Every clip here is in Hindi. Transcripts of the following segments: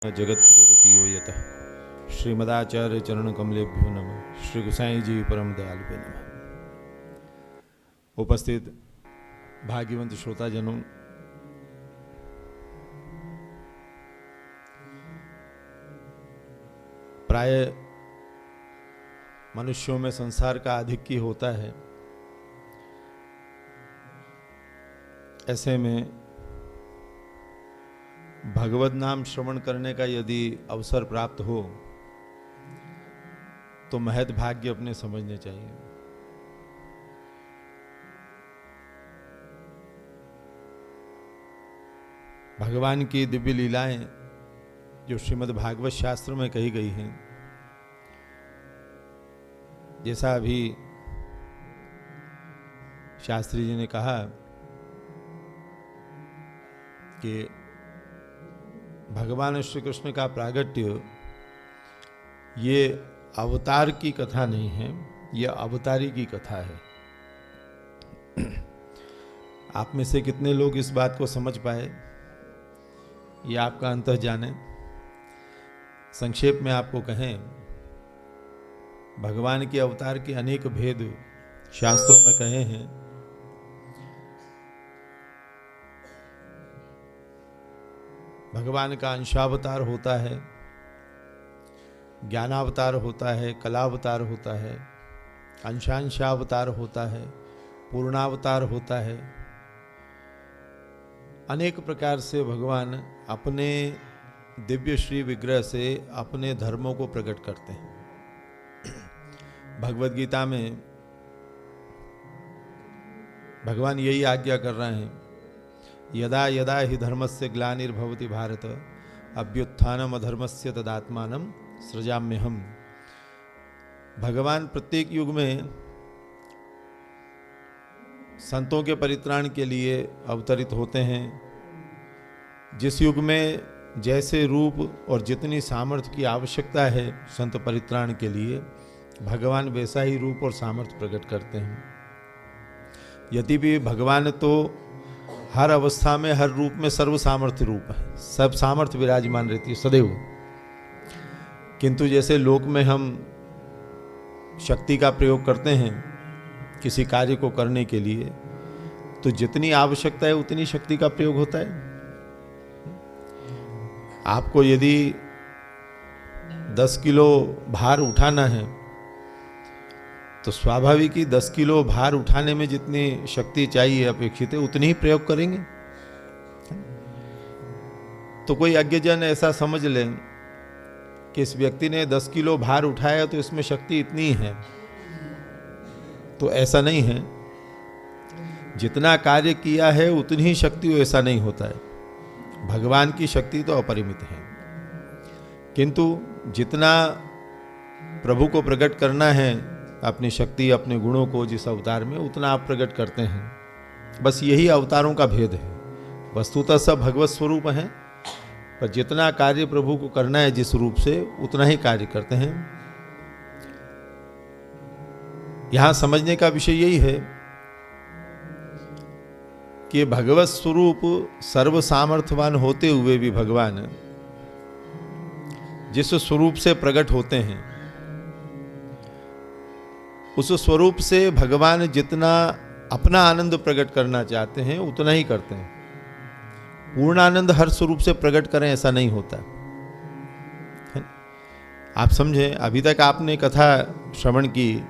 जगत क्रीडति यो यतः श्रीमदाचार्य चरण कमलेभ्यो नमः। श्री गोसाई जी परम दयालु पे नमः। उपस्थित भाग्यवंत श्रोताजनों, प्राय मनुष्यों में संसार का आधिक्य होता है। ऐसे में भगवत नाम श्रवण करने का यदि अवसर प्राप्त हो तो महत भाग्य अपने समझने चाहिए। भगवान की दिव्य लीलाएं जो श्रीमद् भागवत शास्त्र में कही गई हैं, जैसा अभी शास्त्री जी ने कहा कि भगवान श्री कृष्ण का प्रागट्य ये अवतार की कथा नहीं है, ये अवतारी की कथा है। आप में से कितने लोग इस बात को समझ पाए, ये आपका अंतः जाने। संक्षेप में आपको कहें, भगवान के अवतार के अनेक भेद शास्त्रों में कहे हैं। भगवान का अंशावतार होता है, ज्ञानावतार होता है, कलावतार होता है, अंशांशावतार होता है, पूर्णावतार होता है। अनेक प्रकार से भगवान अपने दिव्य श्री विग्रह से अपने धर्मों को प्रकट करते हैं। भगवद गीता में भगवान यही आज्ञा कर रहे हैं, यदा यदा हि धर्मस्य ग्लानिर्भवति भारत अभ्युत्थानम अधर्मस्य तदात्मानं सृजाम्यहम्। भगवान प्रत्येक युग में संतों के परित्राण के लिए अवतरित होते हैं। जिस युग में जैसे रूप और जितनी सामर्थ्य की आवश्यकता है संत परित्राण के लिए, भगवान वैसा ही रूप और सामर्थ्य प्रकट करते हैं। यदि भी भगवान तो हर अवस्था में हर रूप में सर्व सामर्थ्य रूप है, सब सामर्थ्य विराजमान रहती है सदैव। किंतु जैसे लोक में हम शक्ति का प्रयोग करते हैं किसी कार्य को करने के लिए, तो जितनी आवश्यकता है उतनी शक्ति का प्रयोग होता है। आपको यदि 10 किलो भार उठाना है तो स्वाभाविक ही 10 किलो भार उठाने में जितनी शक्ति चाहिए अपेक्षित है उतनी ही प्रयोग करेंगे। तो कोई अज्ञजन ऐसा समझ ले कि इस व्यक्ति ने 10 किलो भार उठाया तो इसमें शक्ति इतनी है, तो ऐसा नहीं है। जितना कार्य किया है उतनी ही शक्ति, ऐसा नहीं होता है। भगवान की शक्ति तो अपरिमित है, किंतु जितना प्रभु को प्रकट करना है अपनी शक्ति अपने गुणों को जिस अवतार में, उतना आप प्रकट करते हैं। बस यही अवतारों का भेद है। वस्तुतः सब भगवत स्वरूप हैं, पर जितना कार्य प्रभु को करना है जिस रूप से, उतना ही कार्य करते हैं। यहां समझने का विषय यही है कि भगवत स्वरूप सर्व सामर्थ्यवान होते हुए भी भगवान जिस स्वरूप से प्रकट होते हैं, उस स्वरूप से भगवान जितना अपना आनंद प्रकट करना चाहते हैं उतना ही करते हैं। पूर्ण आनंद हर स्वरूप से प्रकट करें ऐसा नहीं होता है। आप समझें, अभी तक आपने कथा श्रवण की,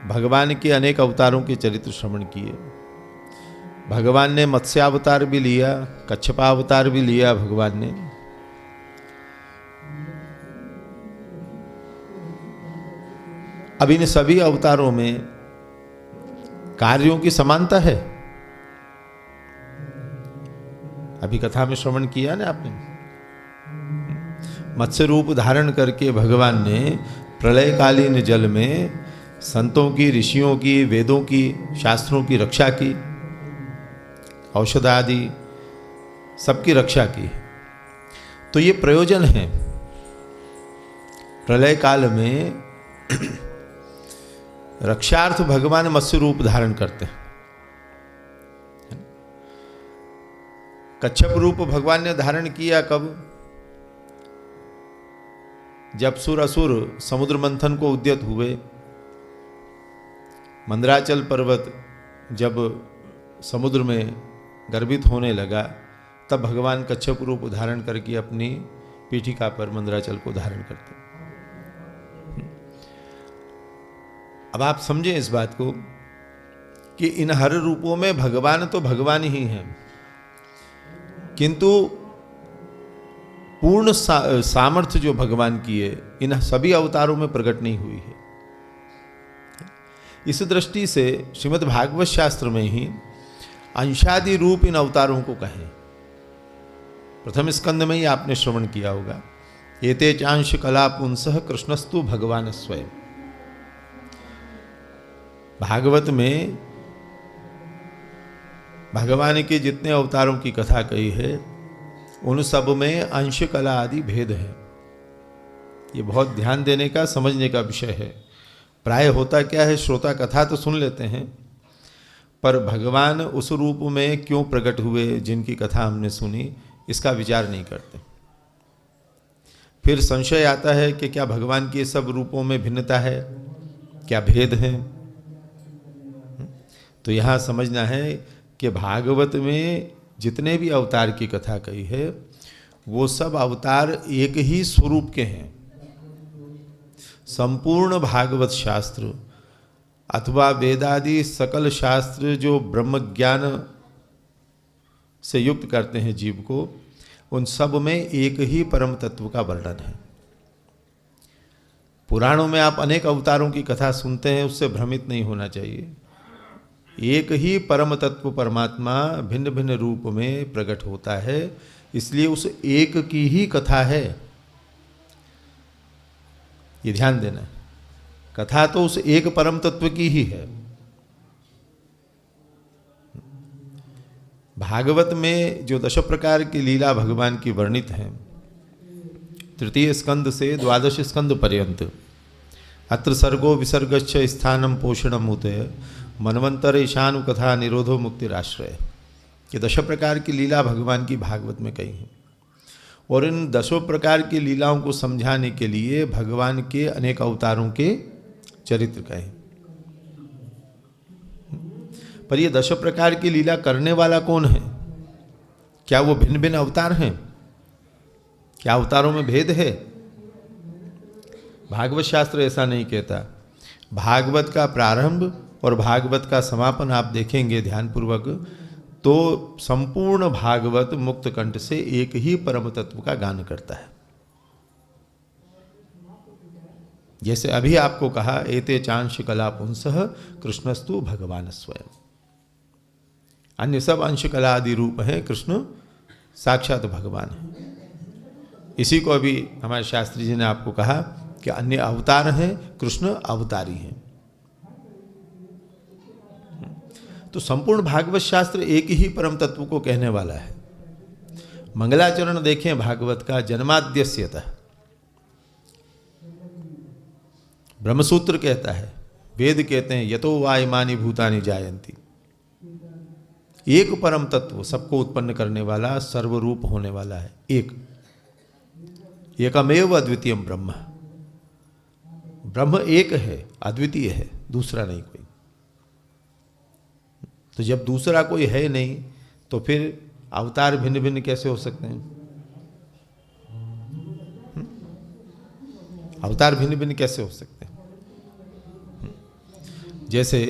भगवान के अनेक अवतारों के चरित्र श्रवण किए। भगवान ने मत्स्यावतार भी लिया, कच्छपावतार भी लिया भगवान ने। अब इन सभी अवतारों में कार्यों की समानता है। अभी कथा में श्रवण किया ना आपने, मत्स्य रूप धारण करके भगवान ने प्रलयकालीन जल में संतों की, ऋषियों की, वेदों की, शास्त्रों की रक्षा की, औषध आदि सबकी रक्षा की। तो ये प्रयोजन है। प्रलय काल में रक्षार्थ भगवान मत्स्य रूप धारण करते हैं। कच्छप रूप भगवान ने धारण किया कब? जब सुर असुर समुद्र मंथन को उद्यत हुए, मंदराचल पर्वत जब समुद्र में गर्भित होने लगा, तब भगवान कच्छप रूप धारण करके अपनी पीठिका पर मंदराचल को धारण करते। अब आप समझें इस बात को कि इन हर रूपों में भगवान तो भगवान ही हैं, किंतु पूर्ण सामर्थ्य जो भगवान की है इन सभी अवतारों में प्रकट नहीं हुई है। इस दृष्टि से श्रीमद् भागवत शास्त्र में ही अंशादि रूप इन अवतारों को कहें। प्रथम स्कंद में ही आपने श्रवण किया होगा, एते चांश कला पुंसः कृष्णस्तु भगवान स्वयं। भागवत में भगवान के जितने अवतारों की कथा कही है उन सब में अंश कला आदि भेद है। ये बहुत ध्यान देने का, समझने का विषय है। प्राय होता क्या है, श्रोता कथा तो सुन लेते हैं, पर भगवान उस रूप में क्यों प्रकट हुए जिनकी कथा हमने सुनी, इसका विचार नहीं करते। फिर संशय आता है कि क्या भगवान के सब रूपों में भिन्नता है, क्या भेद है। तो यहाँ समझना है कि भागवत में जितने भी अवतार की कथा कही है वो सब अवतार एक ही स्वरूप के हैं। संपूर्ण भागवत शास्त्र अथवा वेदादि सकल शास्त्र जो ब्रह्म ज्ञान से युक्त करते हैं जीव को, उन सब में एक ही परम तत्व का वर्णन है। पुराणों में आप अनेक अवतारों की कथा सुनते हैं, उससे भ्रमित नहीं होना चाहिए। एक ही परम तत्व परमात्मा भिन्न भिन्न रूप में प्रकट होता है, इसलिए उस एक की ही कथा है। ये ध्यान देना, कथा तो उस एक परम तत्व की ही है। भागवत में जो 10 प्रकार की लीला भगवान की वर्णित हैं, तृतीय स्कंद से द्वादश स्कंद पर्यंत, अत्र सर्गो विसर्गच्छ स्थानम पोषणम उदय मनवंतर ईशानु कथा निरोधो मुक्तिराश्रय। ये 10 प्रकार की लीला भगवान की भागवत में कही हैं, और इन 10 प्रकार की लीलाओं को समझाने के लिए भगवान के अनेक अवतारों के चरित्र कहे। पर ये 10 प्रकार की लीला करने वाला कौन है? क्या वो भिन्न भिन्न अवतार हैं? क्या अवतारों में भेद है? भागवत शास्त्र ऐसा नहीं कहता। भागवत का प्रारंभ और भागवत का समापन आप देखेंगे ध्यानपूर्वक, तो संपूर्ण भागवत मुक्त कंठ से एक ही परम तत्व का गान करता है। जैसे अभी आपको कहा, एते चांश कला पुंसः कृष्णस्तु भगवान स्वयं। अन्य सब अंश कला आदि रूप हैं, कृष्ण साक्षात भगवान है। इसी को अभी हमारे शास्त्री जी ने आपको कहा कि अन्य अवतार हैं, कृष्ण अवतारी हैं। तो संपूर्ण भागवत शास्त्र एक ही परम तत्व को कहने वाला है। मंगलाचरण देखें भागवत का, जन्माद्यस्यतः ब्रह्मसूत्र कहता है, वेद कहते हैं यतो वा इमानि भूतानि जायन्ति। एक परम तत्व सबको उत्पन्न करने वाला, सर्वरूप होने वाला है। एकमेव अद्वितीयम ब्रह्म। ब्रह्म एक है, अद्वितीय है, दूसरा नहीं कोई। तो जब दूसरा कोई है नहीं, तो फिर अवतार भिन्न भिन्न कैसे हो सकते हैं? अवतार भिन्न भिन्न कैसे हो सकते हैं? जैसे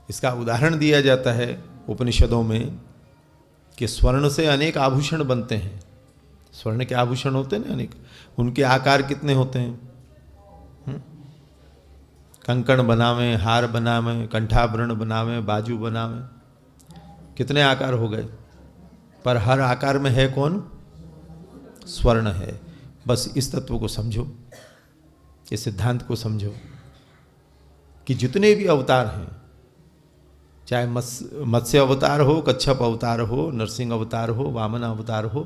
इसका उदाहरण दिया जाता है उपनिषदों में कि स्वर्ण से अनेक आभूषण बनते हैं। स्वर्ण के आभूषण होते हैं ना अनेक, उनके आकार कितने होते हैं? कंकण बनावें, हार बनावें, कंठाभरण बनावें, बाजू बनावें, कितने आकार हो गए। पर हर आकार में है कौन? स्वर्ण है। बस इस तत्व को समझो, इस सिद्धांत को समझो कि जितने भी अवतार हैं, चाहे मत्स्य अवतार हो, कच्छप अवतार हो, नरसिंह अवतार हो, वामन अवतार हो,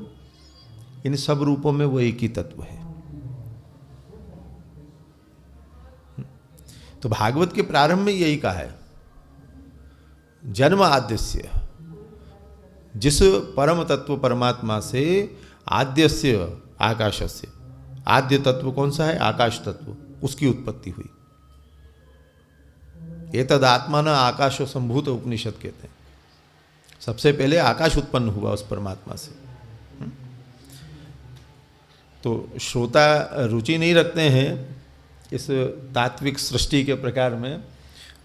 इन सब रूपों में वो एक ही तत्व है। तो भागवत के प्रारंभ में यही कहा है, जन्म आद्यस्य, जिस परम तत्व परमात्मा से आद्यस्य आकाशस्य, आद्य तत्व कौन सा है? आकाश तत्व, उसकी उत्पत्ति हुई। एतद आत्मा न आकाशो संभूत उपनिषद कहते हैं। सबसे पहले आकाश उत्पन्न हुआ उस परमात्मा से। तो श्रोता रुचि नहीं रखते हैं इस तात्विक सृष्टि के प्रकार में,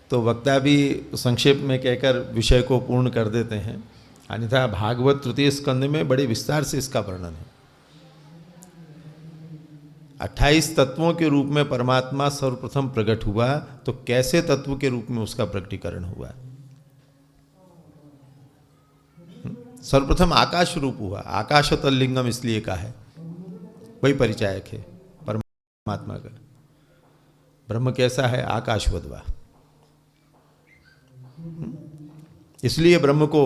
तो वक्ता भी संक्षेप में कहकर विषय को पूर्ण कर देते हैं। अन्यथा भागवत तृतीय स्कंद में बड़े विस्तार से इसका वर्णन है। 28 तत्वों के रूप में परमात्मा सर्वप्रथम प्रकट हुआ, तो कैसे तत्व के रूप में उसका प्रकटीकरण हुआ? सर्वप्रथम आकाश रूप हुआ। आकाश तल्लिंगम इसलिए कहा है, वही परिचायक है परमात्मा का। ब्रह्म कैसा है? आकाशवद्वा। इसलिए ब्रह्म को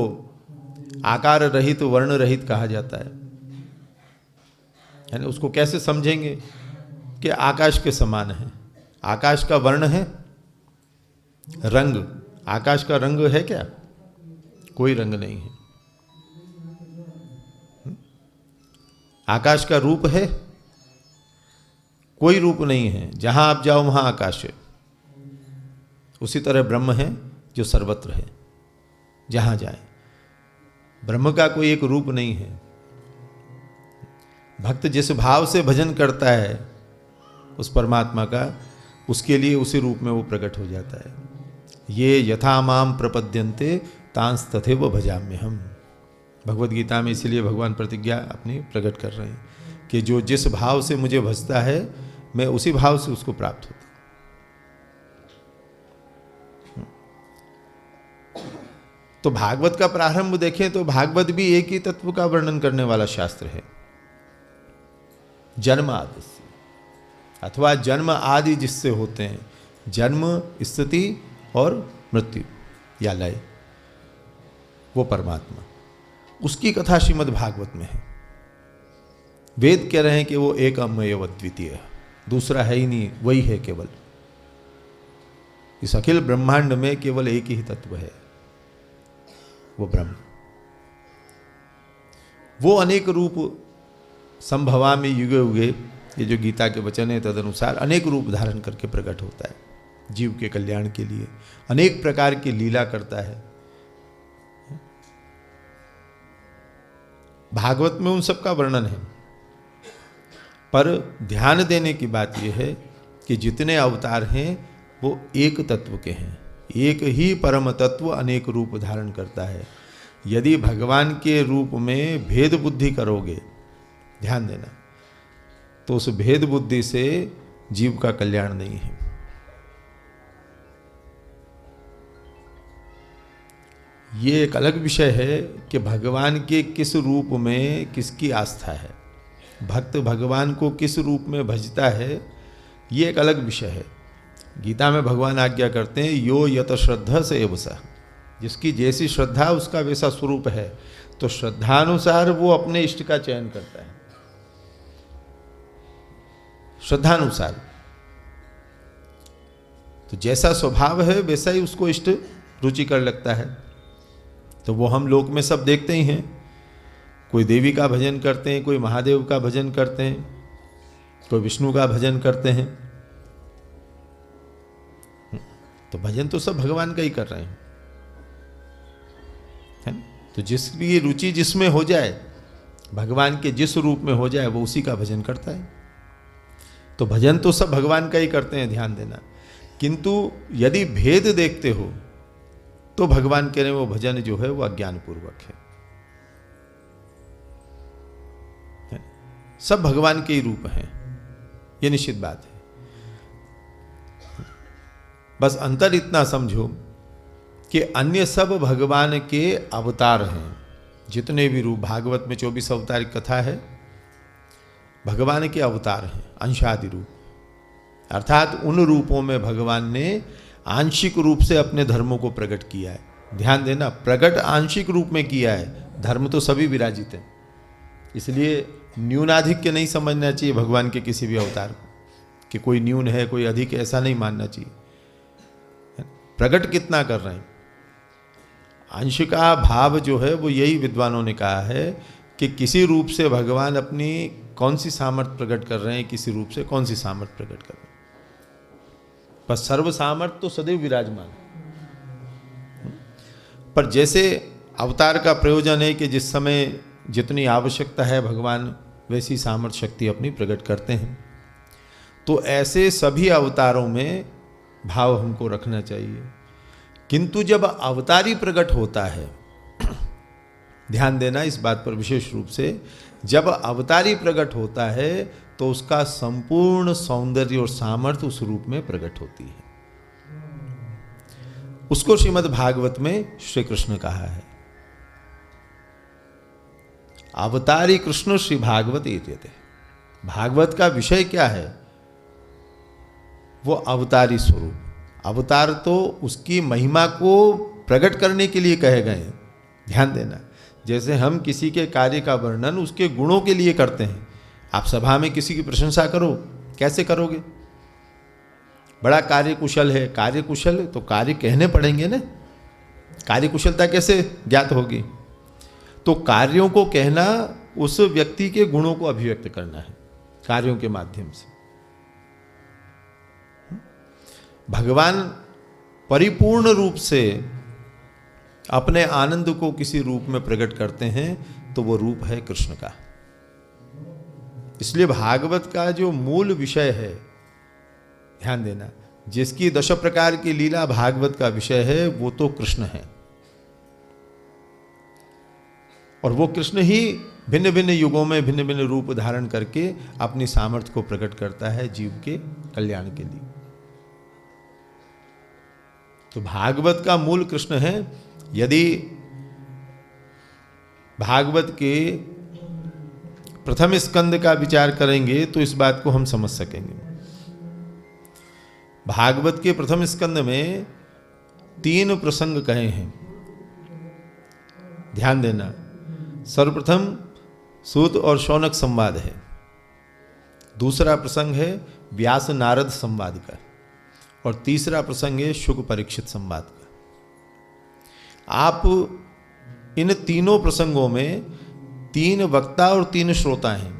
आकार रहित वर्ण रहित कहा जाता है। यानी उसको कैसे समझेंगे कि आकाश के समान है। आकाश का वर्ण है, रंग। आकाश का रंग है क्या? कोई रंग नहीं है। आकाश का रूप है? कोई रूप नहीं है। जहां आप जाओ वहां आकाश है। उसी तरह ब्रह्म है जो सर्वत्र है, जहां जाए। ब्रह्म का कोई एक रूप नहीं है। भक्त जिस भाव से भजन करता है उस परमात्मा का, उसके लिए उसी रूप में वो प्रकट हो जाता है। ये यथा माम प्रपद्यन्ते तांस तथैव भजाम्य हम। भगवद गीता में इसलिए भगवान प्रतिज्ञा अपनी प्रकट कर रहे हैं कि जो जिस भाव से मुझे भजता है, मैं उसी भाव से उसको प्राप्त होता। तो भागवत का प्रारंभ देखें तो भागवत भी एक ही तत्व का वर्णन करने वाला शास्त्र है। जन्म आदि से, अथवा जन्म आदि जिससे होते हैं, जन्म, स्थिति और मृत्यु या लय, वो परमात्मा, उसकी कथा श्रीमद् भागवत में है। वेद कह रहे हैं कि वो एक अमेव अद्वितीय है, दूसरा है ही नहीं, वही है केवल। इस अखिल ब्रह्मांड में केवल एक ही तत्व है, वो ब्रह्म। वो अनेक रूप संभवा में युगे युगे, ये जो गीता के वचन है तदनुसार अनेक रूप धारण करके प्रकट होता है जीव के कल्याण के लिए। अनेक प्रकार की लीला करता है। भागवत में उन सब का वर्णन है। पर ध्यान देने की बात यह है कि जितने अवतार हैं वो एक तत्व के हैं। एक ही परम तत्व अनेक रूप धारण करता है। यदि भगवान के रूप में भेद बुद्धि करोगे, ध्यान देना, तो उस भेद बुद्धि से जीव का कल्याण नहीं है। ये एक अलग विषय है कि भगवान के किस रूप में किसकी आस्था है, भक्त भगवान को किस रूप में भजता है, ये एक अलग विषय है। गीता में भगवान आज्ञा करते हैं, यो यत श्रद्धा से एवसा, जिसकी जैसी श्रद्धा उसका वैसा स्वरूप है। तो श्रद्धानुसार वो अपने इष्ट का चयन करता है, श्रद्धानुसार। तो जैसा स्वभाव है वैसा ही उसको इष्ट रुचिकर लगता है। तो वो हम लोक में सब देखते ही हैं। कोई देवी का भजन करते हैं, कोई महादेव का भजन करते हैं, कोई विष्णु का भजन करते हैं। तो भजन तो सब भगवान का ही कर रहे हैं, है ना? तो जिसकी रुचि जिसमें हो जाए, भगवान के जिस रूप में हो जाए, वो उसी का भजन करता है। तो भजन तो सब भगवान का ही करते हैं, ध्यान देना। किंतु यदि भेद देखते हो तो भगवान कह रहे हैं वो भजन जो है वो अज्ञानपूर्वक है। सब भगवान के ही रूप हैं, ये निश्चित बात है। बस अंतर इतना समझो कि अन्य सब भगवान के अवतार हैं। जितने भी रूप, भागवत में 24 अवतार की कथा है, भगवान के अवतार हैं, अंशादि रूप। अर्थात उन रूपों में भगवान ने आंशिक रूप से अपने धर्मों को प्रकट किया है। ध्यान देना, प्रकट आंशिक रूप में किया है, धर्म तो सभी विराजित हैं। इसलिए न्यूनाधिक्य नहीं समझना चाहिए भगवान के किसी भी अवतार को, कि कोई न्यून है कोई अधिक, ऐसा नहीं मानना चाहिए। प्रकट कितना कर रहे हैं, अंश का भाव जो है वो यही विद्वानों ने कहा है कि किसी रूप से भगवान अपनी कौन सी सामर्थ्य प्रकट कर रहे हैं, किसी रूप से कौन सी सामर्थ्य प्रकट कर रहे हैं, पर सर्व सामर्थ्य तो सदैव विराजमान है। पर जैसे अवतार का प्रयोजन है कि जिस समय जितनी आवश्यकता है भगवान वैसी सामर्थ्य शक्ति अपनी प्रकट करते हैं, तो ऐसे सभी अवतारों में भाव हमको रखना चाहिए। किंतु जब अवतारी प्रकट होता है, ध्यान देना इस बात पर विशेष रूप से, जब अवतारी प्रकट होता है तो उसका संपूर्ण सौंदर्य और सामर्थ्य उस रूप में प्रकट होती है। उसको श्रीमद् भागवत में श्री कृष्ण कहा है, अवतारी कृष्ण श्री भागवत इत्यते। भागवत का विषय क्या है? वो अवतारी स्वरूप। अवतार तो उसकी महिमा को प्रकट करने के लिए कहे गए हैं। ध्यान देना, जैसे हम किसी के कार्य का वर्णन उसके गुणों के लिए करते हैं। आप सभा में किसी की प्रशंसा करो, कैसे करोगे? बड़ा कार्यकुशल है, कार्यकुशल तो कार्य कहने पड़ेंगे ना, कार्यकुशलता कैसे ज्ञात होगी? तो कार्यों को कहना उस व्यक्ति के गुणों को अभिव्यक्त करना है कार्यों के माध्यम से। भगवान परिपूर्ण रूप से अपने आनंद को किसी रूप में प्रकट करते हैं तो वो रूप है कृष्ण का। इसलिए भागवत का जो मूल विषय है, ध्यान देना, जिसकी 10 प्रकार की लीला भागवत का विषय है, वो तो कृष्ण है। और वो कृष्ण ही भिन्न भिन्न युगों में भिन्न भिन्न रूप धारण करके अपनी सामर्थ्य को प्रकट करता है जीव के कल्याण के लिए। तो भागवत का मूल कृष्ण है। यदि भागवत के प्रथम स्कंद का विचार करेंगे तो इस बात को हम समझ सकेंगे। भागवत के प्रथम स्कंद में 3 प्रसंग कहे हैं, ध्यान देना। सर्वप्रथम सूत और शौनक संवाद है, दूसरा प्रसंग है व्यास नारद संवाद का, और तीसरा प्रसंग है शुक परीक्षित संवाद का। आप इन तीनों प्रसंगों में 3 वक्ता और 3 श्रोता हैं।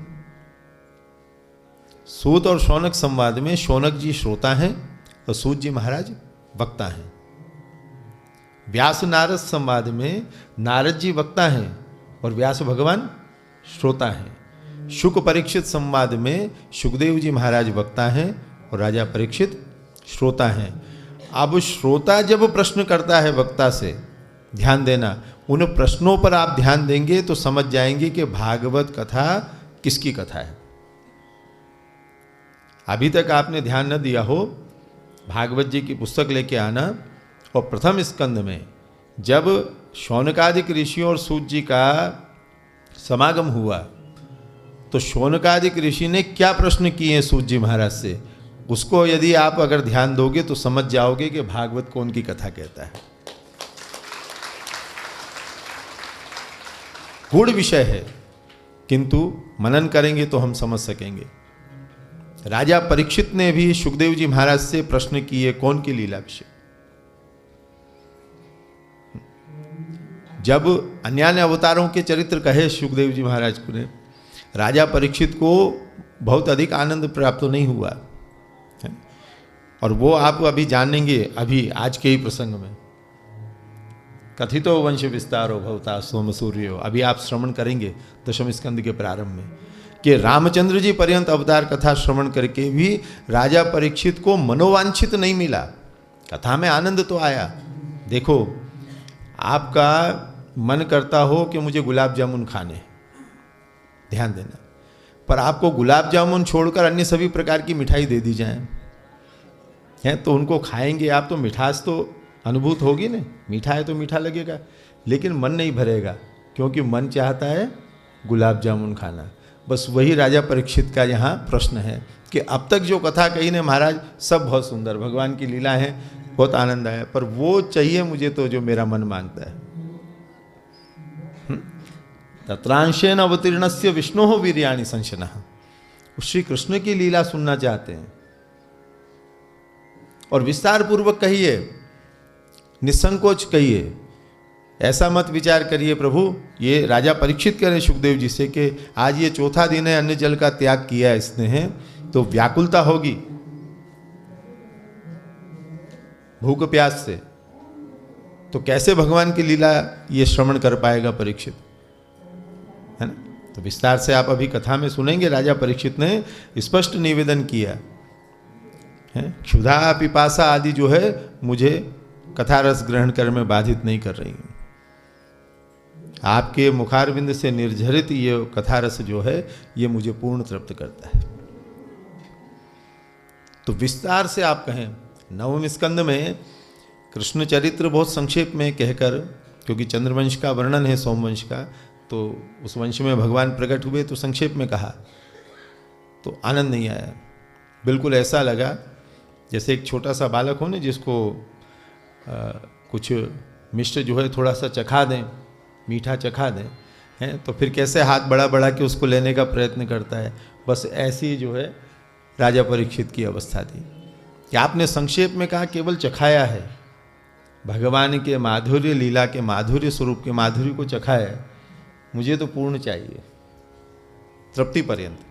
सूत और शौनक संवाद में शौनक जी श्रोता हैं और सूत जी महाराज वक्ता हैं। व्यास नारद संवाद में नारद जी वक्ता हैं और व्यास भगवान श्रोता हैं। शुक परीक्षित संवाद में शुकदेव जी महाराज वक्ता हैं और राजा परीक्षित श्रोता हैं। अब श्रोता जब प्रश्न करता है वक्ता से, ध्यान देना, उन प्रश्नों पर आप ध्यान देंगे तो समझ जाएंगे कि भागवत कथा किसकी कथा है। अभी तक आपने ध्यान न दिया हो, भागवत जी की पुस्तक लेके आना, और प्रथम स्कंद में जब शौनकादिक ऋषियों और सूत जी का समागम हुआ तो शौनकादिक ऋषि ने क्या प्रश्न किए हैं सूत जी महाराज से, उसको यदि आप अगर ध्यान दोगे तो समझ जाओगे कि भागवत कौन की कथा कहता है। गूढ़ विषय है, किंतु मनन करेंगे तो हम समझ सकेंगे। राजा परीक्षित ने भी शुकदेव जी महाराज से प्रश्न किए, कौन की लीला विषय? जब अन्य अवतारों के चरित्र कहे शुकदेव जी महाराज को ने, राजा परीक्षित को बहुत अधिक आनंद प्राप्त नहीं हुआ, और वो आप अभी जानेंगे, अभी आज के ही प्रसंग में। कथितो वंश विस्तारो भवता सोम सूर्यो, अभी आप श्रवण करेंगे दशम स्कंद के प्रारंभ में कि रामचंद्र जी पर्यंत अवतार कथा श्रवण करके भी राजा परीक्षित को मनोवांछित नहीं मिला। कथा में आनंद तो आया। देखो, आपका मन करता हो कि मुझे गुलाब जामुन खाने, ध्यान देना, पर आपको गुलाब जामुन छोड़कर अन्य सभी प्रकार की मिठाई दे दी जाए हैं तो उनको खाएंगे आप तो मिठास तो अनुभूत होगी ना, मीठा है तो मीठा लगेगा, लेकिन मन नहीं भरेगा, क्योंकि मन चाहता है गुलाब जामुन खाना। बस वही राजा परीक्षित का यहाँ प्रश्न है कि अब तक जो कथा कही ने महाराज सब बहुत सुंदर, भगवान की लीला है, बहुत आनंद आया, पर वो चाहिए मुझे तो जो मेरा मन मांगता है। तत्रांशेन अवतीर्णस्य विष्णोः वीर्याणि संशनः, श्री कृष्ण की लीला सुनना चाहते हैं और विस्तार पूर्वक कहिए, निसंकोच कहिए, ऐसा मत विचार करिए प्रभु, ये राजा परीक्षित करें सुखदेव जी से कि आज ये चौथा दिन है, अन्न जल का त्याग किया इसने है, तो व्याकुलता होगी भूख प्यास से, तो कैसे भगवान की लीला ये श्रवण कर पाएगा परीक्षित, है ना। तो विस्तार से आप अभी कथा में सुनेंगे, राजा परीक्षित ने स्पष्ट निवेदन किया है, क्षुधा पिपासा आदि जो है मुझे कथा रस ग्रहण करने में बाधित नहीं कर रही है। आपके मुखारविंद से निर्झरित ये कथा रस जो है ये मुझे पूर्ण तृप्त करता है। तो विस्तार से आप कहें, नवम स्कंद में कृष्ण चरित्र बहुत संक्षेप में कहकर, क्योंकि चंद्रवंश का वर्णन है सोमवंश का, तो उस वंश में भगवान प्रकट हुए तो संक्षेप में कहा तो आनंद नहीं आया। बिल्कुल ऐसा लगा जैसे एक छोटा सा बालक हो ना, जिसको कुछ मिष्ट जो है थोड़ा सा चखा दें, मीठा चखा दें, हैं, तो फिर कैसे हाथ बढ़ा बढ़ा के उसको लेने का प्रयत्न करता है। बस ऐसी जो है राजा परीक्षित की अवस्था थी कि आपने संक्षेप में कहा केवल चखाया है, भगवान के माधुर्य लीला के माधुर्य स्वरूप के माधुर्य को चखाया है, मुझे तो पूर्ण चाहिए तृप्ति पर्यंत।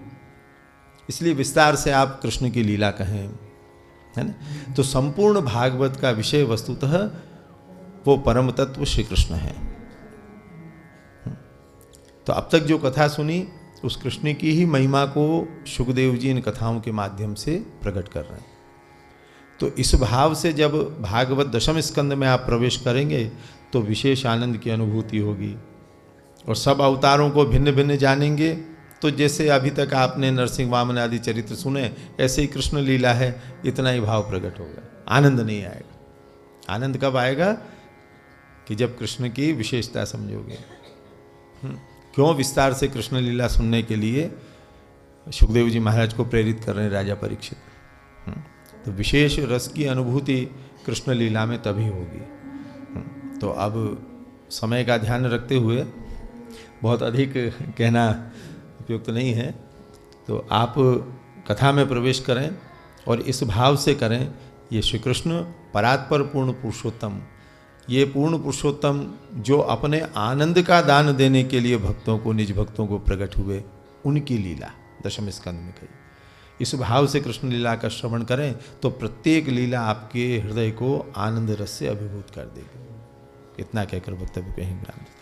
इसलिए विस्तार से आप कृष्ण की लीला कहें, है ना। तो संपूर्ण भागवत का विषय वस्तुतः वो परम तत्व श्री कृष्ण है। तो अब तक जो कथा सुनी उस कृष्ण की ही महिमा को सुखदेव जी इन कथाओं के माध्यम से प्रकट कर रहे हैं। तो इस भाव से जब भागवत दशम स्कंद में आप प्रवेश करेंगे तो विशेष आनंद की अनुभूति होगी और सब अवतारों को भिन्न भिन्न जानेंगे। तो जैसे अभी तक आपने नरसिंह वामन आदि चरित्र सुने, ऐसे ही कृष्ण लीला है, इतना ही भाव प्रकट होगा, आनंद नहीं आएगा। आनंद कब आएगा कि जब कृष्ण की विशेषता समझोगे। क्यों विस्तार से कृष्ण लीला सुनने के लिए सुखदेव जी महाराज को प्रेरित कर रहे हैं राजा परीक्षित। तो विशेष रस की अनुभूति कृष्ण लीला में तभी होगी। तो अब समय का ध्यान रखते हुए बहुत अधिक कहना उपयुक्त नहीं है, तो आप कथा में प्रवेश करें और इस भाव से करें, ये श्री कृष्ण परात्पर पूर्ण पुरुषोत्तम, ये पूर्ण पुरुषोत्तम जो अपने आनंद का दान देने के लिए भक्तों को, निज भक्तों को प्रकट हुए, उनकी लीला दशम स्कंद में कही। इस भाव से कृष्ण लीला का श्रवण करें तो प्रत्येक लीला आपके हृदय को आनंद रस से अभिभूत कर देगी। इतना कहकर वक्तव्य को यहीं विराम देते हैं।